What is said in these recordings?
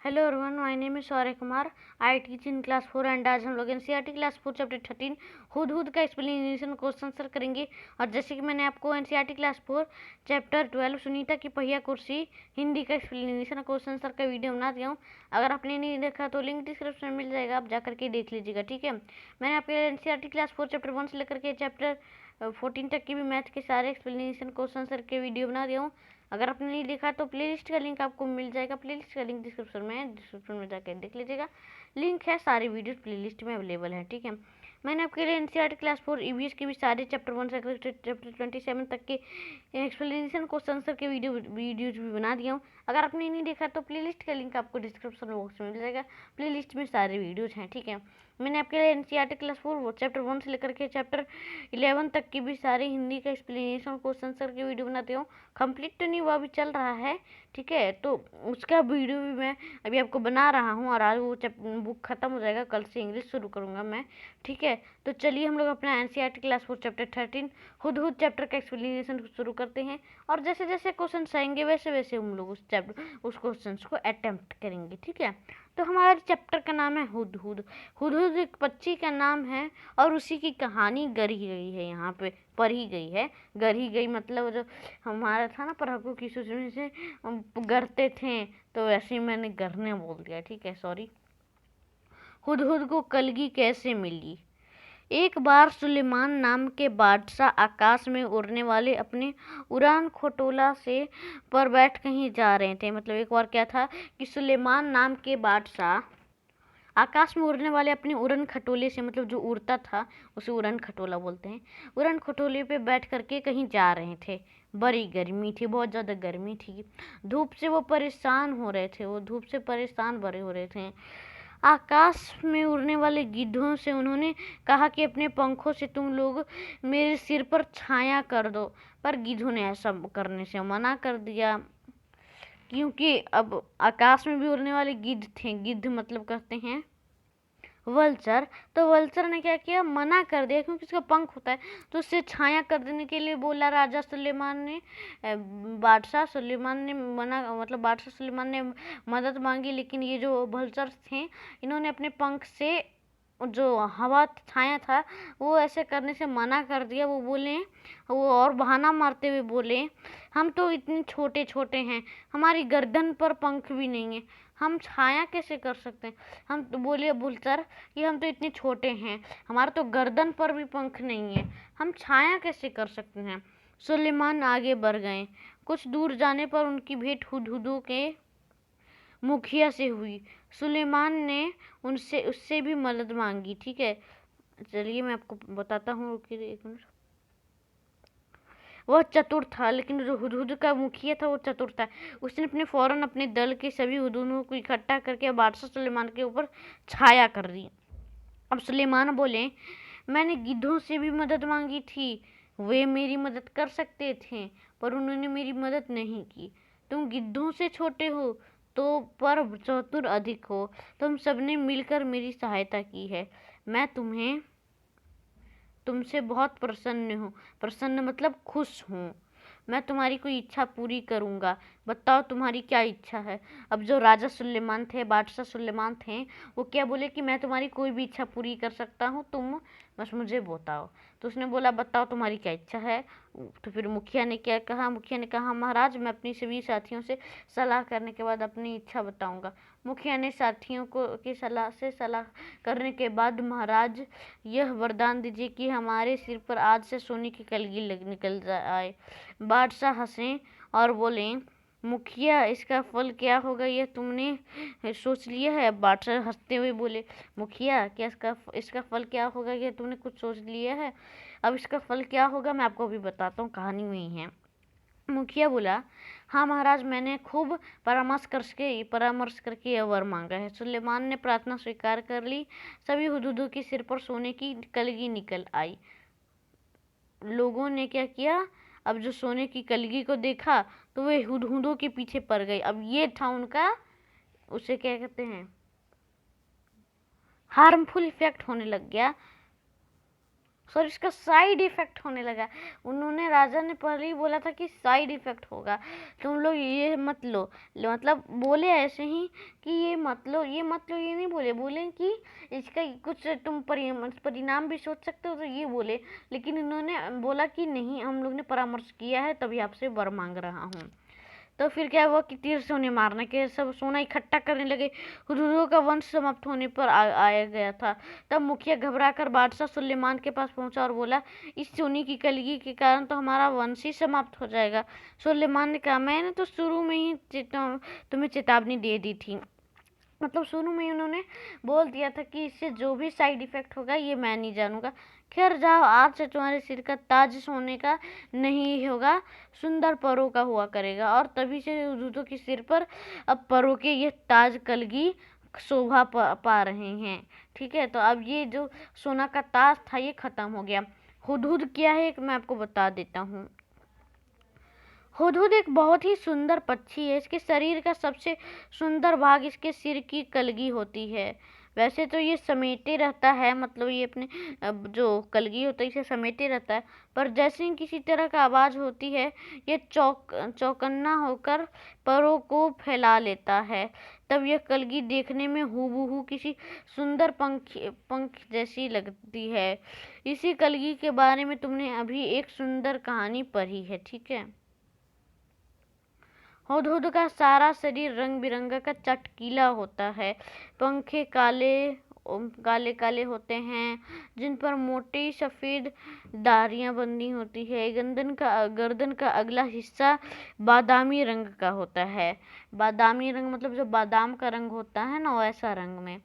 Hello everyone, my name is Saurya Kumar. I teach in class 4 and आज हम लोग NCERT class 4 chapter 13 हुद का explanation question answer करेंगे। और जैसे कि मैंने आपको एनसीईआरटी क्लास 4 चैप्टर 12 सुनीता की पहिया कुर्सी हिंदी का एक्सप्लेनेशन क्वेश्चन आंसर का वीडियो बना दिया हूँ। अगर आपने नहीं देखा तो लिंक डिस्क्रिप्शन में मिल जाएगा, आप जाकर के देख लीजिएगा। ठीक है, मैंने आपके एनसीईआरटी क्लास 4 चैप्टर 1 से लेकर के चैप्टर 14 तक की भी मैथ के सारे एक्सप्लेनेशन क्वेश्चन आंसर के वीडियो बना दिया हूँ। अगर आपने नहीं देखा तो प्लेलिस्ट का लिंक आपको मिल जाएगा। प्लेलिस्ट का लिंक डिस्क्रिप्शन में है, डिस्क्रिप्शन में जाकर देख लीजिएगा। लिंक है, सारी वीडियोस प्लेलिस्ट में अवेलेबल है। ठीक है, मैंने आपके लिए एनसीईआरटी क्लास 4 ईवीएस के भी सारे चैप्टर 1 से चैप्टर 27 तक के एक्सप्लेनेशन क्वेश्चन आंसर के वीडियोज भी बना दिया हूँ। अगर आपने नहीं देखा तो प्लेलिस्ट का लिंक आपको डिस्क्रिप्शन बॉक्स में मिल जाएगा। प्लेलिस्ट में सारे वीडियोज हैं। ठीक है, मैंने आपके लिए एनसीईआरटी क्लास 4 चैप्टर 1 से लेकर के चैप्टर 11 तक की भी सारी हिंदी का एक्सप्लेनेशन क्वेश्चन आंसर की वीडियो बनाती हूँ। कंप्लीट तो नहीं हुआ, अभी चल रहा है। ठीक है, तो उसका वीडियो भी मैं अभी आपको बना रहा हूँ और आज वो बुक खत्म हो जाएगा, कल से इंग्लिश शुरू करूँगा मैं। ठीक है, तो चलिए हम लोग अपना एनसीईआरटी क्लास 4 चैप्टर 13 हुद चैप्टर का एक्सप्लेनेशन शुरू करते हैं। और जैसे जैसे क्वेश्चन आएंगे वैसे वैसे हम लोग उस क्वेश्चन को अटेम्प्ट करेंगे। ठीक है, तो हमारे चैप्टर का नाम है हुद हुद। हुद एक पक्षी का नाम है और उसी की कहानी गढ़ी गई है, यहाँ पे पढ़ी गई है। गढ़ी गई मतलब जो हमारा था ना, पढ़ाकू की सूचना से गढ़ते थे, तो वैसे ही मैंने गढ़ने बोल दिया। ठीक है, सॉरी। हुद को कलगी कैसे मिली। एक बार सुलेमान नाम के बादशाह आकाश में उड़ने वाले अपने उड़ान खटोला से पर बैठ कहीं जा रहे थे। मतलब एक बार क्या था कि सुलेमान नाम के बादशाह आकाश में उड़ने वाले अपने उड़न खटोले से, मतलब जो उड़ता था उसे उड़न खटोला बोलते हैं, उड़न खटोले पे बैठ करके कहीं जा रहे थे। बड़ी गर्मी थी, बहुत ज़्यादा गर्मी थी। धूप से वो परेशान हो रहे थे, वो धूप से परेशान बड़े हो रहे थे। आकाश में उड़ने वाले गिद्धों से उन्होंने कहा कि अपने पंखों से तुम लोग मेरे सिर पर छाया कर दो, पर गिद्धों ने ऐसा करने से मना कर दिया, क्योंकि अब आकाश में भी उड़ने वाले गिद्ध थे। गिद्ध मतलब कहते हैं वल्चर। तो वल्चर ने क्या किया, मना कर दिया, क्योंकि उसका पंख होता है। तो उससे छाया कर देने के लिए बोला राजा सुलेमान ने, बादशाह सुलेमान ने मना, मतलब बादशाह सुलेमान ने मदद मांगी। लेकिन ये जो वल्चर थे, इन्होंने अपने पंख से जो हवा छाया था वो ऐसे करने से मना कर दिया। वो बोले, वो और बहाना मारते हुए बोले, हम तो इतने छोटे छोटे हैं, हमारी गर्दन पर पंख भी नहीं है, हम छाया कैसे कर सकते हैं। हम तो बोले बुलचर कि हम तो इतने छोटे हैं, हमारा तो गर्दन पर भी पंख नहीं है, हम छाया कैसे कर सकते हैं। सुलेमान आगे बढ़ गए। कुछ दूर जाने पर उनकी भेंट हुदहुदों के मुखिया से हुई। सुलेमान ने उससे भी मदद मांगी। ठीक है, चलिए मैं आपको बताता हूँ, रुकिए एक मिनट। वह चतुर था, लेकिन जो हुदहुद का मुखिया था वो चतुर था। उसने फौरन अपने दल के सभी हुदहुदों को इकट्ठा करके बादशाह सुलेमान के ऊपर छाया कर दी। अब सुलेमान बोले, मैंने गिद्धों से भी मदद मांगी थी, वे मेरी मदद कर सकते थे, पर उन्होंने मेरी मदद नहीं की। तुम गिद्धों से छोटे हो तो पर चतुर अधिक हो, तुम सबने मिलकर मेरी सहायता की है। मैं तुमसे बहुत प्रसन्न हूँ। प्रसन्न मतलब खुश हूँ। मैं तुम्हारी कोई इच्छा पूरी करूँगा। बताओ तुम्हारी क्या इच्छा है। अब जो राजा सुलेमान थे, बादशाह सुलेमान थे, वो क्या बोले कि मैं तुम्हारी कोई भी इच्छा पूरी कर सकता हूँ, तुम बस मुझे बताओ। तो उसने बोला, बताओ तुम्हारी क्या इच्छा है। तो फिर मुखिया ने क्या कहा, मुखिया ने कहा, महाराज मैं अपनी सभी साथियों से सलाह करने के बाद अपनी इच्छा बताऊँगा। मुखिया ने साथियों को की सलाह करने के बाद, महाराज यह वरदान दीजिए कि हमारे सिर पर आज से सोने की कलगी निकल आए। बादशाह हंसे और बोले, मुखिया इसका फल क्या होगा यह तुमने सोच लिया है। बादशाह हंसते हुए बोले, मुखिया क्या इसका फल क्या होगा यह तुमने कुछ सोच लिया है। अब इसका फल क्या होगा मैं आपको अभी बताता हूँ, कहानी में ही है। मुखिया बोला, हाँ महाराज, मैंने खूब परामर्श करके यह वर मांगा है। सुलेमान ने प्रार्थना स्वीकार कर ली। सभी हुदहुदों के सिर पर सोने की कलगी निकल आई। लोगों ने क्या किया, अब जो सोने की कलगी को देखा तो वे हुदहुदों के पीछे पड़ गए। अब ये था उनका, उसे क्या कहते हैं, हार्मफुल इफेक्ट होने लग गया। सॉरी इसका साइड इफेक्ट होने लगा। उन्होंने राजा ने पहले ही बोला था कि साइड इफेक्ट होगा, तुम लोग ये मत लो। मतलब बोले ऐसे ही कि ये मत लो, ये मत लो, ये नहीं बोले, बोले कि इसका कुछ तुम परिणाम भी सोच सकते हो, तो ये बोले। लेकिन इन्होंने बोला कि नहीं, हम लोग ने परामर्श किया है तभी आपसे वर मांग रहा हूँ। तो फिर क्या हुआ कि तीर से उन्हें मारने के सब सोना इकट्ठा करने लगे। हुदहुद का वंश समाप्त होने पर आया गया था। तब मुखिया घबराकर बादशाह सुलेमान के पास पहुंचा और बोला, इस सोने की कलगी के कारण तो हमारा वंश ही समाप्त हो जाएगा। सुलेमान ने कहा, मैंने तो शुरू में ही तुम्हें चेतावनी दे दी थी। मतलब शुरू में ही उन्होंने बोल दिया था कि इससे जो भी साइड इफेक्ट होगा ये मैं नहीं जानूंगा। खैर जाओ, आज से तुम्हारे सिर का ताज सोने का नहीं होगा, सुंदर परों का हुआ करेगा। और तभी से हुदहुद के सिर पर अब परों के ये ताज कलगी शोभा पा रहे हैं। ठीक है, तो अब ये जो सोना का ताज था ये खत्म हो गया। हुदहुद क्या है मैं आपको बता देता हूँ। हुदहुद एक बहुत ही सुंदर पक्षी है। इसके शरीर का सबसे सुंदर भाग इसके सिर की कलगी होती है। वैसे तो ये समेटे रहता है, मतलब ये अपने जो कलगी होता है इसे समेटे रहता है, पर जैसे ही किसी तरह का आवाज़ होती है ये चौकन्ना होकर परों को फैला लेता है। तब यह कलगी देखने में हूबहू किसी सुंदर पंख जैसी लगती है। इसी कलगी के बारे में तुमने अभी एक सुंदर कहानी पढ़ी है। ठीक है, हुदहुद का सारा शरीर रंग बिरंगा का चटकीला होता है। पंखे काले काले होते हैं जिन पर मोटी सफ़ेद धारियां बंधी होती है। गर्दन का अगला हिस्सा बादामी रंग का होता है। बादामी रंग मतलब जो बादाम का रंग होता है ना, वैसा रंग में।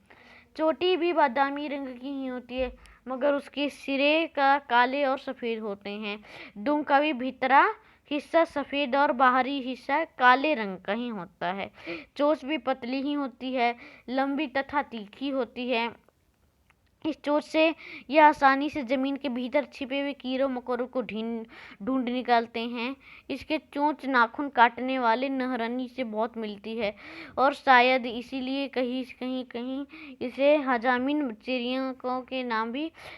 चोटी भी बादामी रंग की ही होती है, मगर उसके सिरे का काले और सफ़ेद होते हैं। दुम का भी भीतरा हिस्सा सफ़ेद और बाहरी हिस्सा काले रंग का ही होता है। चोंच भी पतली ही होती है, लंबी तथा तीखी होती है। इस चोंच से यह आसानी से जमीन के भीतर छिपे हुए कीड़ों मकोड़ों को ढूंढ निकालते हैं। इसके चोंच नाखून काटने वाले नहरनी से बहुत मिलती है और शायद इसीलिए कहीं इसे हजामिन चिड़ियों के नाम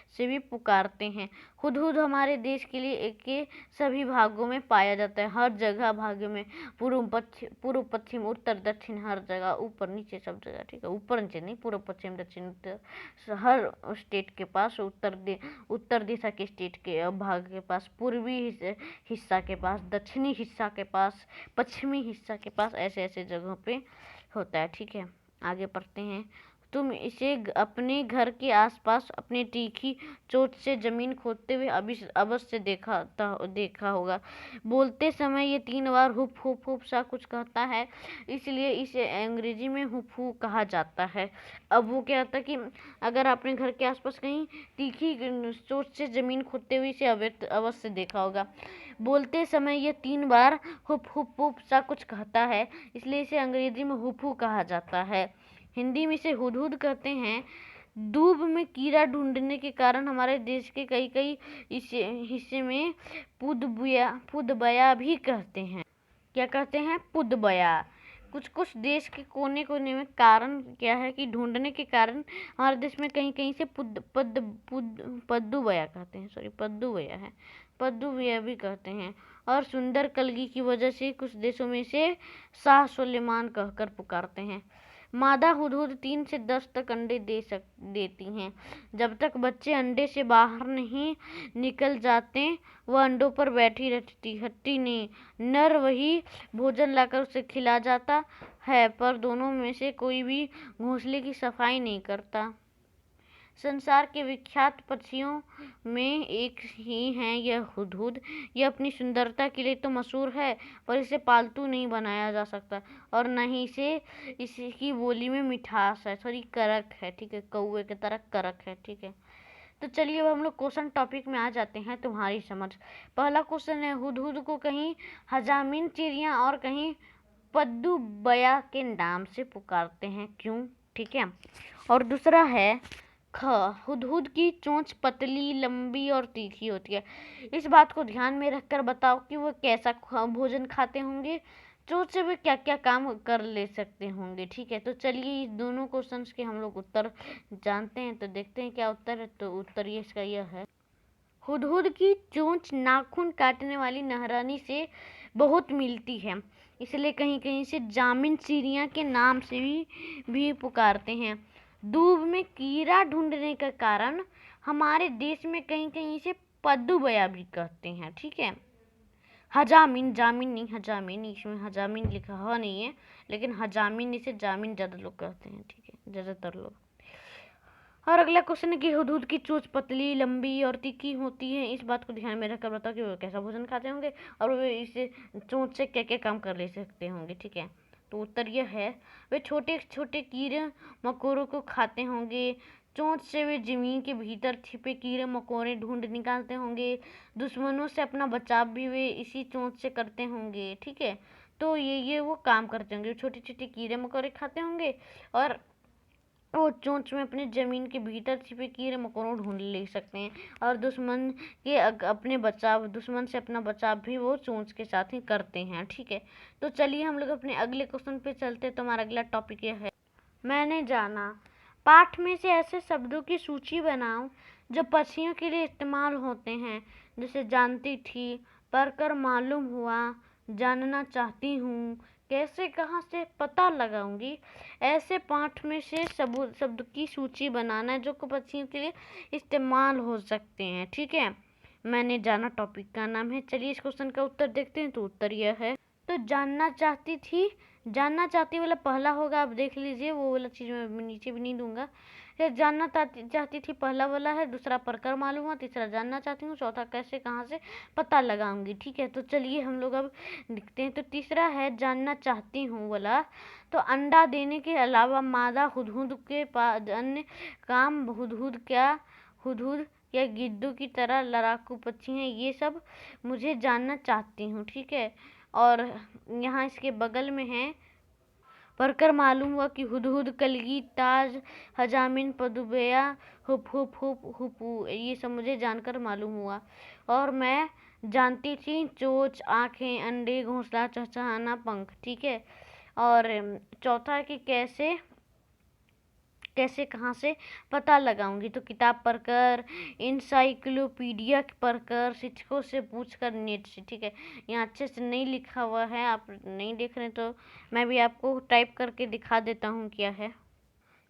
से भी पुकारते हैं। हुदहुद हमारे देश के लिए के सभी भागों में पाया जाता है, हर जगह भागों में, पूर्व पश्चिम उत्तर दक्षिण, हर जगह, ऊपर नीचे सब जगह। ठीक है, ऊपर नीचे नहीं, पूर्व पश्चिम दक्षिण उत्तर, हर स्टेट के पास, उत्तर दिशा के स्टेट के भाग के पास, पूर्वी हिस्सा के पास, दक्षिणी हिस्सा के पास, पश्चिमी हिस्सा के पास, ऐसे ऐसे जगहों पे होता है। ठीक है, आगे पढ़ते हैं। तुम इसे अपने घर के आसपास अपने तीखी चोंच से जमीन खोदते हुए अवश्य देखा होगा। बोलते समय ये 3 बार हुप हुप हुप सा कुछ कहता है, इसलिए इसे अंग्रेजी में हुपहू कहा जाता है। अब वो क्या होता है कि अगर आपने घर के आसपास कहीं तीखी चोंच से जमीन खोदते हुए इसे अवश्य देखा होगा। बोलते समय ये 3 बार हुप हुप हुप सा कुछ कहता है, इसलिए इसे अंग्रेजी में हुपहू कहा जाता है। हिंदी में इसे हुदहुद कहते हैं। दूब में कीड़ा ढूंढने के कारण हमारे देश के कई हिस्से में पुदबया भी कहते हैं। क्या कहते हैं? पुदबया। कुछ देश के कोने कोने में कारण क्या है कि ढूंढने के कारण हमारे देश में कहीं से पद्दुबया कहते हैं, सॉरी पद्दुबया है, पद्दुबया भी कहते हैं। और सुंदर कलगी की वजह से कुछ देशों में से शाह सुलेमान कहकर पुकारते हैं। मादा हुदहुद 3 से 10 तक अंडे देती हैं। जब तक बच्चे अंडे से बाहर नहीं निकल जाते वह अंडों पर बैठी हटती नहीं। नर वही भोजन लाकर उसे खिला जाता है, पर दोनों में से कोई भी घोंसले की सफाई नहीं करता। संसार के विख्यात पक्षियों में एक ही है यह हुदहुद। यह अपनी सुंदरता के लिए तो मशहूर है, पर इसे पालतू नहीं बनाया जा सकता और न ही इसकी बोली में मिठास है, थोड़ी करक है। ठीक है, कौवे की तरह करक है। ठीक है, तो चलिए अब हम लोग क्वेश्चन टॉपिक में आ जाते हैं, तुम्हारी समझ। पहला क्वेश्चन है, हुदहुद को कहीं हजामिन चिड़िया और कहीं पद्दुबया के नाम से पुकारते हैं, क्यों? ठीक है, और दूसरा है, हुदहुद की चोंच पतली, लंबी और तीखी होती है। इस बात को ध्यान में रखकर बताओ कि वो कैसा भोजन खाते होंगे, चोंच से वे क्या क्या काम कर ले सकते होंगे। ठीक है, तो चलिए इस दोनों क्वेश्चंस के हम लोग उत्तर जानते हैं, तो देखते हैं क्या उत्तर है। तो उत्तर ये इसका यह है। हुदहुद की चोंच नाखून काटने वाली नहरानी से बहुत मिलती है, इसलिए कहीं कहीं से जामिन चिड़िया के नाम से भी पुकारते हैं। दूब में कीड़ा ढूंढने का कारण हमारे देश में कहीं कहीं से पद्दू भी कहते हैं। ठीक है, हजामिन, जामिन नहीं, हजामिन, इसमें हजामिन लिखा हुआ नहीं है, लेकिन हजामिन इसे जामिन ज़्यादा लोग कहते हैं। ठीक है, ज़्यादातर लोग। और अगला क्वेश्चन है कि हुदहुद की चोंच पतली, लंबी और तीखी होती है। इस बात को ध्यान में रखकर बताओ कि वो कैसा भोजन खाते होंगे और वे इसे चोंच से क्या क्या काम कर ले सकते होंगे। ठीक है, तो उत्तर यह है, वे छोटे छोटे कीड़े मकोड़ों को खाते होंगे। चोंच से वे जमीन के भीतर छिपे कीड़े मकोड़े ढूंढ निकालते होंगे। दुश्मनों से अपना बचाव भी वे इसी चोंच से करते होंगे। ठीक है, तो ये वो काम करते होंगे, छोटे छोटे कीड़े मकोड़े खाते होंगे और वो चोंच में अपने जमीन के भीतर छिपे कीड़े मकोड़ों ढूंढ ले सकते हैं और दुश्मन से अपना बचाव भी वो चोंच के साथ ही करते हैं। ठीक है, तो चलिए हम लोग अपने अगले क्वेश्चन पे चलते हैं। तो हमारा अगला टॉपिक यह है, मैंने जाना। पाठ में से ऐसे शब्दों की सूची बनाओ जो पक्षियों के लिए इस्तेमाल होते हैं, जैसे जानती थी, पढ़कर मालूम हुआ, जानना चाहती हूँ, कैसे, कहाँ से, पता लगाऊंगी। ऐसे पाठ में से शब्द की सूची बनाना है जो पक्षियों के लिए इस्तेमाल हो सकते हैं। ठीक है, मैंने जाना टॉपिक का नाम है। चलिए इस क्वेश्चन का उत्तर देखते हैं। तो उत्तर यह है, तो जानना चाहती थी, जानना चाहती वाला पहला होगा, आप देख लीजिए, वो वाला चीज़ मैं नीचे भी नहीं दूंगा। जानना चाहती थी पहला वाला है, दूसरा पढ़कर मालूम हुआ, तीसरा जानना चाहती हूँ, चौथा कैसे, कहाँ से, पता लगाऊंगी। ठीक है, तो चलिए हम लोग अब देखते हैं। तो तीसरा है जानना चाहती हूँ वाला, तो अंडा देने के अलावा मादा हुदहुद के पास अन्य काम, हुदहुद या गिद्दू की तरह लड़ाकू पक्षी हैं, ये सब मुझे जानना चाहती हूँ। ठीक है, और यहाँ इसके बगल में है, पढ़कर मालूम हुआ कि हुदहुद, कलगी, ताज, हजामिन, पदुबेया, हुप हुप हुप हुपू, ये सब मुझे जानकर मालूम हुआ। और मैं जानती थी चोंच, आँखें, अंडे, घोंसला, चहचहाना, पंख। ठीक है, और चौथा है कि कैसे कहाँ से पता लगाऊंगी, तो किताब पढ़कर, इंसाइक्लोपीडिया पढ़कर, शिक्षकों से पूछकर, नेट से। ठीक है, यहाँ अच्छे से नहीं लिखा हुआ है, आप नहीं देख रहे तो मैं भी आपको टाइप करके दिखा देता हूँ क्या है।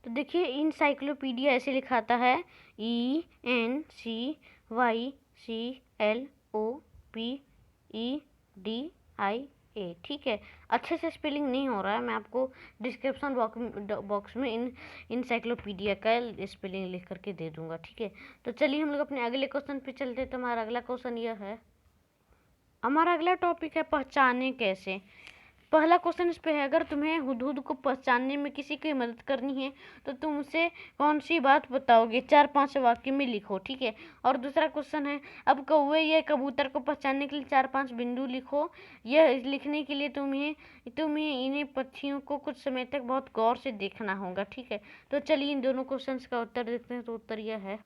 तो देखिए, इंसाइक्लोपीडिया ऐसे लिखाता है, ENCYCLOPEDIA। ठीक है, अच्छे से स्पेलिंग नहीं हो रहा है, मैं आपको डिस्क्रिप्शन बॉक्स में इंसाइक्लोपीडिया का स्पेलिंग लिख करके दे दूंगा। ठीक है, तो चलिए हम लोग अपने अगले क्वेश्चन पे चलते हैं। तो हमारा अगला क्वेश्चन यह है, हमारा अगला टॉपिक है पहचाने कैसे। पहला क्वेश्चन इस पे है, अगर तुम्हें हुदहुद को पहचानने में किसी की मदद करनी है तो तुम उसे कौन सी बात बताओगे, 4-5 वाक्य में लिखो। ठीक है, और दूसरा क्वेश्चन है, अब कौवे या कबूतर को पहचानने के लिए 4-5 बिंदु लिखो। यह लिखने के लिए तुम्हें इन्हें पक्षियों को कुछ समय तक बहुत गौर से देखना होगा। ठीक है, तो चलिए इन दोनों क्वेश्चन का उत्तर देखते हैं। तो उत्तर यह है,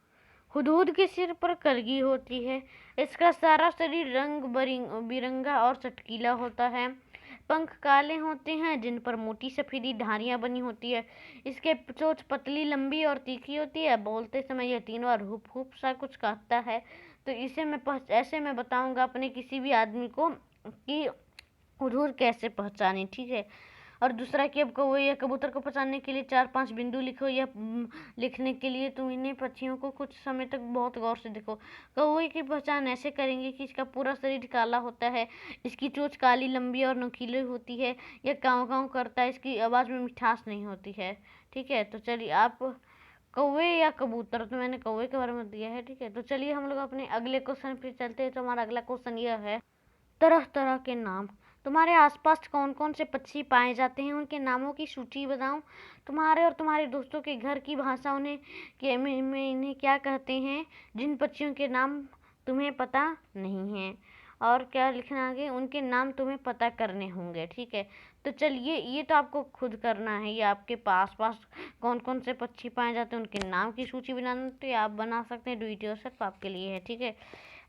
हुदहुद के सिर पर कलगी होती है, इसका सारा शरीर रंग बिरंगा और चटकीला होता है, पंख काले होते हैं जिन पर मोटी सफेदी धारियां बनी होती है, इसके चोंच पतली, लंबी और तीखी होती है, बोलते समय यह 3 बार हुप हुप सा कुछ कहता है। तो ऐसे मैं बताऊंगा अपने किसी भी आदमी को कि हुदहुद कैसे पहचाने। ठीक है, और दूसरा कि अब कौवे या कबूतर को पहचानने के लिए 4-5 बिंदु लिखो, या लिखने के लिए तुम इन्हें पक्षियों को कुछ समय तक बहुत गौर से देखो। कौवे की पहचान ऐसे करेंगे कि इसका पूरा शरीर काला होता है, इसकी चोंच काली, लंबी और नुकीली होती है, यह काँव काँव करता है, इसकी आवाज़ में मिठास नहीं होती है। ठीक है, तो चलिए आप कौवे या कबूतर, तो मैंने कौवे के बारे में दिया है। ठीक है, तो चलिए हम लोग अपने अगले क्वेश्चन पे चलते हैं। तो हमारा अगला क्वेश्चन यह है, तरह तरह के नाम। तुम्हारे आसपास कौन कौन से पक्षी पाए जाते हैं, उनके नामों की सूची बताओ। तुम्हारे और तुम्हारे दोस्तों के घर की भाषा में इन्हें क्या कहते हैं, जिन पक्षियों के नाम तुम्हें पता नहीं है। और क्या लिखना आगे, उनके नाम तुम्हें पता करने होंगे। ठीक है, तो चलिए ये तो आपको खुद करना है, ये आपके पास कौन कौन से पक्षी पाए जाते हैं उनके नाम की सूची बनाना, तो आप बना सकते हैं, डू इट योरसेल्फ, आपके लिए है। ठीक है,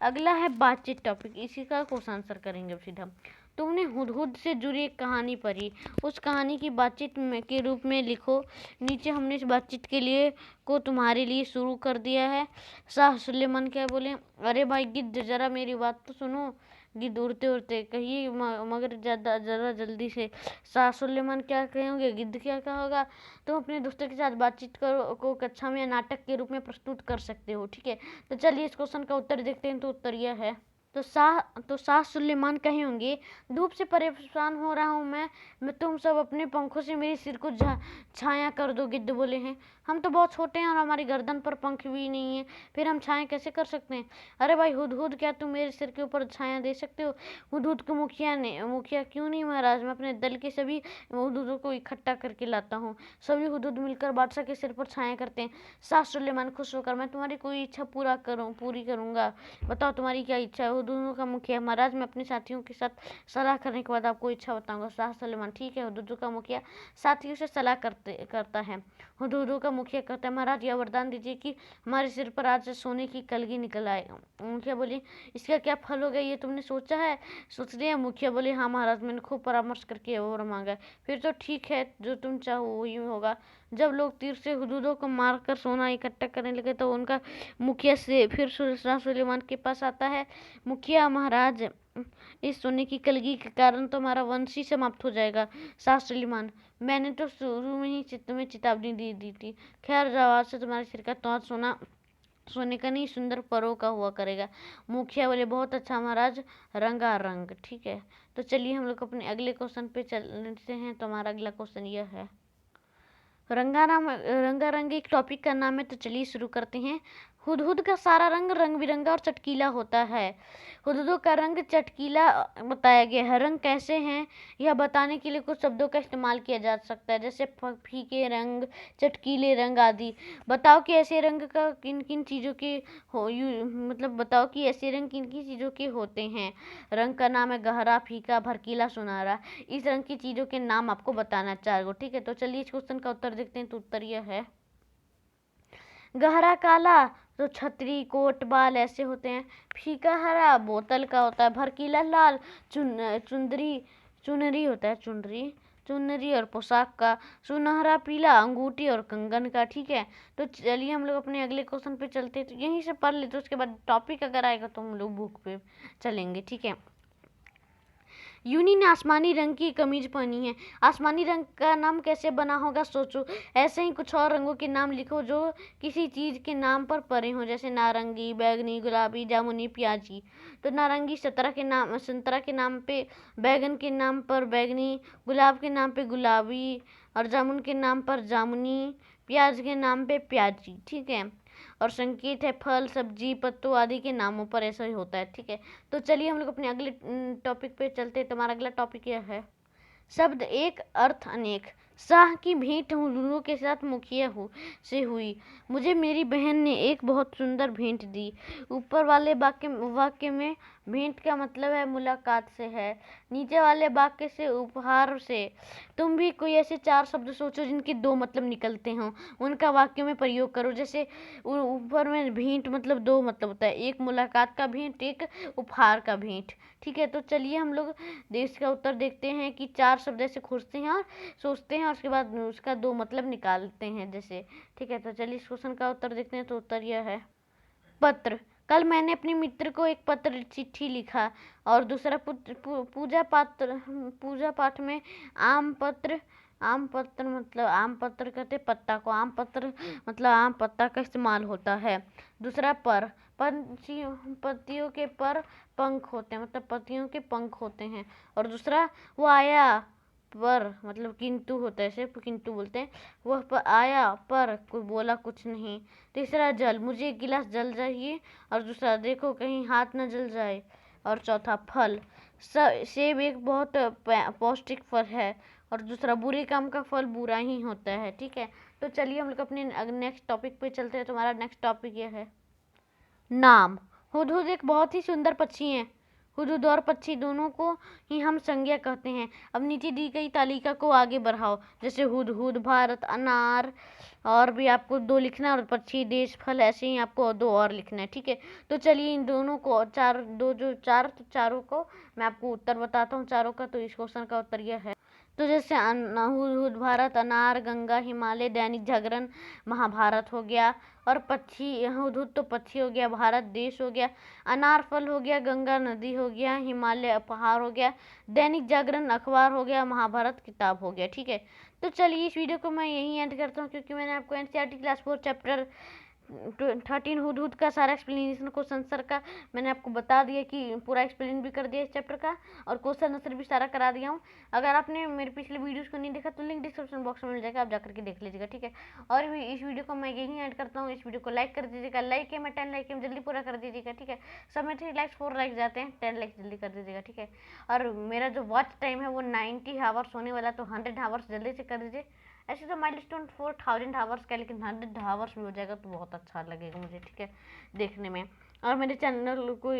अगला है बातचीत टॉपिक, इसी का क्वेश्चन आंसर करेंगे अब सीधा। तुमने हुदहुद से जुड़ी एक कहानी पढ़ी, उस कहानी की बातचीत के रूप में लिखो। नीचे हमने इस बातचीत के लिए को तुम्हारे लिए शुरू कर दिया है। शाह सुलेमान क्या बोले, अरे भाई गिद्ध जरा मेरी बात तो सुनो। गिद्ध उड़ते उड़ते कहिए मगर ज़रा जल्दी से। शाह सुलेमान क्या कहेंगे, गिद्ध क्या कहोगा। तुम अपने दोस्तों के साथ बातचीत को कक्षा में नाटक के रूप में प्रस्तुत कर सकते हो, ठीक है। तो चलिए इस क्वेश्चन का उत्तर देखते हैं। तो उत्तर यह है, तो शाह सुलेमान कहे होंगे, धूप से परेशान हो रहा हूँ मैं तुम सब अपने पंखों से मेरे सिर को छाया कर दो। गिद्ध बोले हैं, हम तो बहुत छोटे हैं और हमारी गर्दन पर पंख भी नहीं है, फिर हम छाया कैसे कर सकते हैं। अरे भाई हुदहुद, क्या तुम मेरे सिर के ऊपर छाया दे सकते हो। हुदहुद को मुखिया क्यों नहीं महाराज, मैं अपने दल के सभी हुदहुदों को इकट्ठा करके लाता हूँ। सभी हुदहुद मिलकर बादशाह के सिर पर छाया करते हैं। शाह सुलेमान खुश होकर, मैं तुम्हारी कोई इच्छा पूरी करूँगा। बताओ तुम्हारी क्या इच्छा है। हुदहुदों का मुखिया, महाराज मैं अपने साथियों के साथ सलाह करने के बाद आपको इच्छा बताऊंगा। शाह सुलेमान, ठीक है। हुदहुदों का मुखिया साथियों से सलाह करता है। हुदहुदों का मुखिया कहता है, महाराज यह वरदान दीजिए कि हमारे सिर पर आज से सोने की कलगी निकल आए। मुखिया बोली, इसका क्या फल होगा, ये तुमने सोचा है। सोच लिया। मुखिया बोले, हाँ महाराज, मैंने खूब परामर्श करके और मांगा। फिर तो ठीक है, जो तुम चाहो वही होगा। जब लोग तीर से हुदहुदों को मारकर सोना इकट्ठा करने लगे तो उनका मुखिया से फिर शाह सुलेमान के पास आता है। मुखिया, महाराज इस सोने की कलगी के कारण तो हमारा वंश ही समाप्त हो जाएगा। शाह सुलेमान, मैंने तो शुरू में ही तुम्हें चेतावनी दी थी। खैर जाओ, आज से तुम्हारे सिर का तौर सोने का नहीं, सुंदर परों का हुआ करेगा। मुखिया बोले, बहुत अच्छा महाराज, रंगारंग, ठीक है। तो चलिए हम लोग अपने अगले क्वेश्चन पे चलते हैं। तो हमारा अगला क्वेश्चन यह है, रंगारंग एक टॉपिक का नाम है, तो चलिए शुरू करते हैं। हुदहुद का सारा रंग रंग बिरंगा और चटकीला होता है। हुदहुदों का रंग चटकीला बताया गया है। रंग कैसे हैं यह बताने के लिए कुछ शब्दों का इस्तेमाल किया जा सकता है, जैसे फीके रंग, चटकीले रंग आदि। बताओ कि ऐसे रंग का किन किन चीज़ों के बताओ कि ऐसे रंग किन किन चीज़ों के होते हैं। रंग का नाम है गहरा, फीका, भड़कीला, सुनहरा। इस रंग की चीज़ों के नाम आपको बताना चाहिए, ठीक है। तो चलिए इस क्वेश्चन का उत्तर देखते हैं। तो उत्तर यह है, गहरा काला तो छतरी, कोट, बाल ऐसे होते हैं। फीका हरा बोतल का होता है। भड़कीला लाल चुनरी होता है, चुनरी और पोशाक का। सुनहरा पीला अंगूठी और कंगन का, ठीक है। तो चलिए हम लोग अपने अगले क्वेश्चन पे चलते हैं। तो यहीं से पढ़ लेते, उसके बाद टॉपिक अगर आएगा तो हम लोग बुक पे चलेंगे, ठीक है। यूनी ने आसमानी रंग की कमीज पहनी है। आसमानी रंग का नाम कैसे बना होगा, सोचो। ऐसे ही कुछ और रंगों के नाम लिखो जो किसी चीज़ के नाम पर पड़े हों, जैसे नारंगी, बैगनी, गुलाबी, जामुनी, प्याजी। तो नारंगी संतरा के नाम पे, बैगन के नाम पर बैगनी, गुलाब के नाम पे गुलाबी, और जामुन के नाम पर जामुनी, प्याज के नाम पे प्याजी, ठीक है। और संकेत है फल, सब्जी, पत्तों आदि के नामों पर ऐसा ही होता है, ठीक है। तो चलिए हम लोग अपने अगले टॉपिक पे चलते हैं। तुम्हारा अगला टॉपिक यह है, शब्द एक अर्थ अनेक। शाह की भेंट हुदहुदों के साथ मुखिया से हुई। मुझे मेरी बहन ने एक बहुत सुंदर भेंट दी। ऊपर वाले वाक्य में भेंट का मतलब है मुलाकात से है, नीचे वाले वाक्य से उपहार से। तुम भी कोई ऐसे 4 शब्द सोचो जिनके 2 मतलब निकलते हों, उनका वाक्य में प्रयोग करो। जैसे ऊपर में भेंट मतलब 2 मतलब होता है, एक मुलाकात का भेंट, एक उपहार का भेंट, ठीक है। तो चलिए हम लोग देश का उत्तर देखते हैं कि 4 शब्द ऐसे खोजते हैं और सोचते हैं और उसके बाद उसका 2 मतलब निकालते हैं, जैसे, ठीक है। तो चलिए इस क्वेश्चन का उत्तर देखते हैं। तो उत्तर यह है, पत्र। कल मैंने अपने मित्र को एक पत्र चिट्ठी लिखा। और दूसरा पूजा पाठ में आम पत्र मतलब आम पत्र कहते पत्ता को, आम पत्र मतलब आम पत्ता का इस्तेमाल होता है। दूसरा पर, पत्तियों के पर पंख होते हैं, मतलब पत्तियों के पंख होते हैं। और दूसरा वो आया पर मतलब किंतु होता है, सिर्फ किंतु बोलते हैं। वह पर आया पर कोई बोला कुछ नहीं। तीसरा जल, मुझे एक गिलास जल चाहिए। और दूसरा देखो कहीं हाथ न जल जाए। और चौथा फल, सेब एक बहुत पौष्टिक फल है। और दूसरा बुरे काम का फल बुरा ही होता है, ठीक है। तो चलिए हम लोग अपने नेक्स्ट टॉपिक पे चलते हैं। तुम्हारा नेक्स्ट टॉपिक ये है, नाम। हुदहुद एक बहुत ही सुंदर पक्षी है। हुदहुद और पक्षी दोनों को ही हम संज्ञा कहते हैं। अब नीचे दी गई तालिका को आगे बढ़ाओ, जैसे हुदहुद, भारत, अनार, और भी आपको 2 लिखना है, और पक्षी, देश, फल, ऐसे ही आपको 2 और लिखना है। ठीक है, तो चलिए इन दोनों को चारों को मैं आपको उत्तर बताता हूँ चारों का। तो इस क्वेश्चन का उत्तर यह है। तो जैसे हुदहुद, भारत, अनार, गंगा, हिमालय, दैनिक जागरण, महाभारत हो गया। और पक्षी, हुदहुद तो पक्षी हो गया, भारत देश हो गया, अनार फल हो गया, गंगा नदी हो गया, हिमालय पहाड़ हो गया, दैनिक जागरण अखबार हो गया, महाभारत किताब हो गया। ठीक है, तो चलिए इस वीडियो को मैं यहीं एंड करता हूँ, क्योंकि मैंने आपको एनसीईआरटी क्लास 4 चैप्टर 13 हुदहुद का सारा एक्सप्लेनेशन क्वेश्चन आंसर का मैंने आपको बता दिया, कि पूरा एक्सप्लेन भी कर दिया इस चैप्टर का, और क्वेश्चन आंसर भी सारा करा दिया हूँ। अगर आपने मेरे पिछले वीडियोस को नहीं देखा तो लिंक डिस्क्रिप्शन बॉक्स में मिल जाएगा, आप जाकर के देख लीजिएगा। ठीक है, और भी इस वीडियो को मैं यहीं ऐड करता हूँ। इस वीडियो को लाइक कर दीजिएगा, लाइक है मैं 10 लाइक जल्दी पूरा कर दीजिएगा। ठीक है, सब में 3 लाइक्स 4 लाइक जाते हैं, 10 लाइक जल्दी कर दीजिएगा। ठीक है, और मेरा जो वॉच टाइम है वो 90 आवर्स होने वाला, तो 100 आवर्स जल्दी से कर दीजिए। ऐसे तो माइलस्टोन 4000 आवर्स का, लेकिन 100 आवर्स में हो जाएगा तो बहुत अच्छा लगेगा मुझे। ठीक है, देखने में। और मेरे चैनल को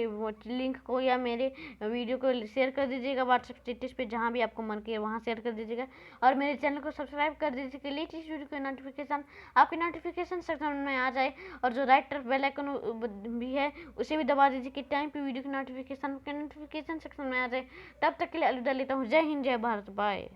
लिंक को या मेरे वीडियो को शेयर कर दीजिएगा व्हाट्सएप स्टेटस पे, जहाँ भी आपको मन किए वहाँ शेयर कर दीजिएगा। और मेरे चैनल को सब्सक्राइब कर दीजिएगा, लेटेस्ट वीडियो की नोटिफिकेशन आपके नोटिफिकेशन सेक्शन में आ जाए। और जो राइट तरफ बेल आइकन भी है उसे भी दबा दीजिए, कि टाइम पे वीडियो की नोटिफिकेशन सेक्शन में आ जाए। तब तक के लिए अलविदा लेता हूँ। जय हिंद, जय भारत, बाय।